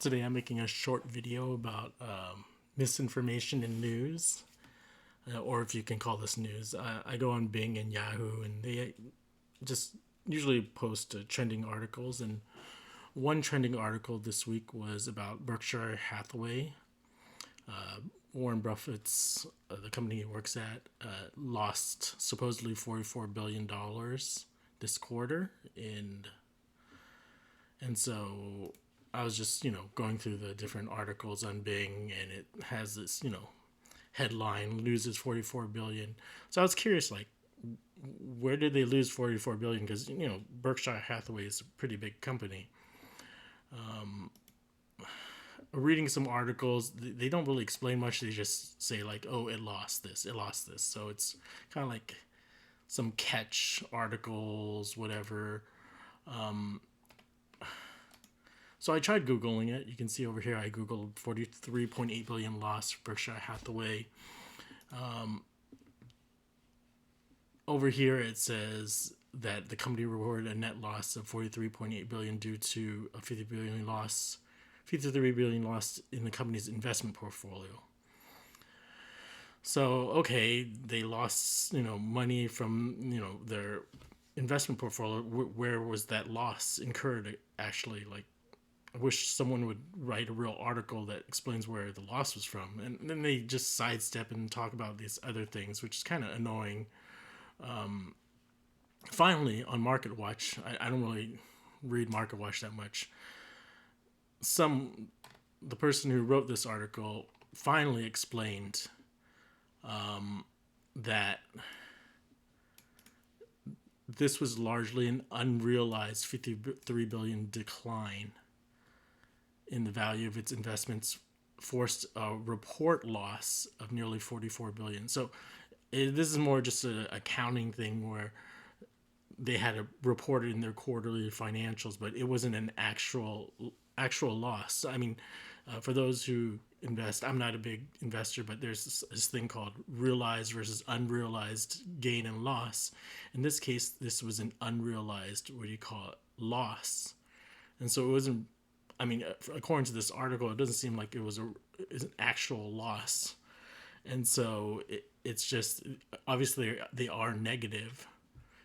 Today I'm making a short video about misinformation in news, or if you can call this news. I go on Bing and Yahoo, and they just usually post trending articles. And one trending article this week was about Berkshire Hathaway. Warren Buffett's the company he works at lost supposedly $44 billion this quarter, and so I was just, going through the different articles on Bing, and it has this, headline loses 44 billion. So I was curious, like, where did they lose 44 billion? Because, Berkshire Hathaway is a pretty big company. Reading some articles, they don't really explain much. They just say, like, oh, it lost this, it lost this. So it's kind of like some catch articles, whatever. So I tried Googling it. You can see over here I Googled 43.8 billion loss Berkshire Hathaway. Over here it says that the company reported a net loss of 43.8 billion due to a 53 billion loss in the company's investment portfolio. So, okay, they lost, money from, their investment portfolio. Where was that loss incurred actually? Like, I wish someone would write a real article that explains where the loss was from. And then they just sidestep and talk about these other things, which is kind of annoying. Finally, on Market Watch, I don't really read Market Watch that much. The person who wrote this article finally explained that this was largely an unrealized 53 billion decline in the value of its investments, forced a report loss of nearly 44 billion. So this is more just an accounting thing where they had to report it in their quarterly financials, but it wasn't an actual loss. I mean, for those who invest, I'm not a big investor, but there's this thing called realized versus unrealized gain and loss. In this case, this was an unrealized, what do you call it, loss. And so it wasn't, I mean, according to this article, it doesn't seem like it was an actual loss. And so it's just, obviously they are negative.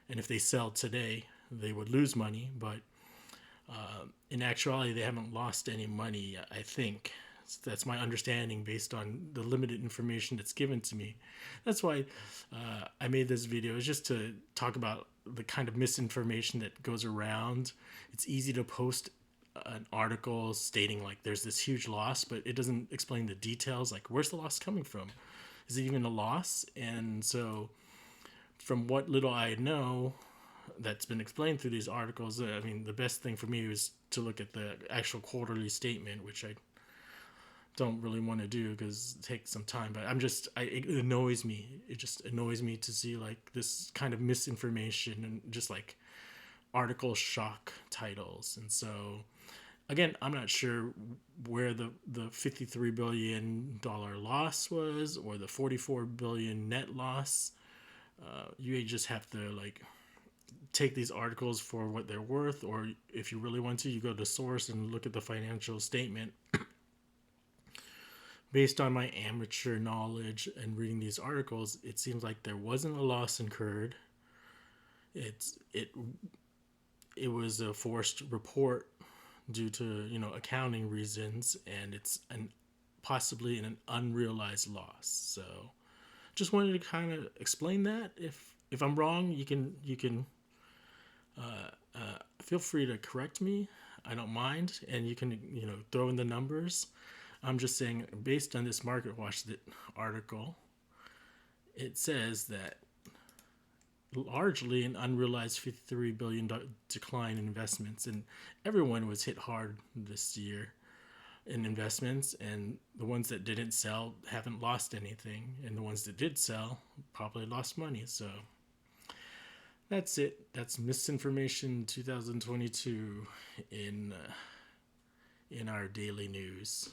And if they sell today, they would lose money. But in actuality, they haven't lost any money, I think. That's my understanding based on the limited information that's given to me. That's why I made this video, is just to talk about the kind of misinformation that goes around. It's easy to post an article stating like there's this huge loss, but it doesn't explain the details, like where's the loss coming from? Is it even a loss? And so from what little I know that's been explained through these articles, I mean, the best thing for me is to look at the actual quarterly statement, which I don't really want to do because it takes some time, but it annoys me. It just annoys me to see like this kind of misinformation and just like article shock titles. And so again, I'm not sure where the $53 billion loss was or the 44 billion net loss. You just have to like take these articles for what they're worth, or if you really want to, you go to source and look at the financial statement. Based on my amateur knowledge and reading these articles, it seems like there wasn't a loss incurred. It was a forced report due to accounting reasons, and it's possibly an unrealized loss. So just wanted to kind of explain that. If I'm wrong, you can feel free to correct me. I don't mind, and you can throw in the numbers. I'm just saying, based on this Market Watch article, it says that largely an unrealized $53 billion decline in investments, and everyone was hit hard this year in investments, and the ones that didn't sell haven't lost anything, and the ones that did sell probably lost money. So that's it. That's Misinformation 2022 in our daily news.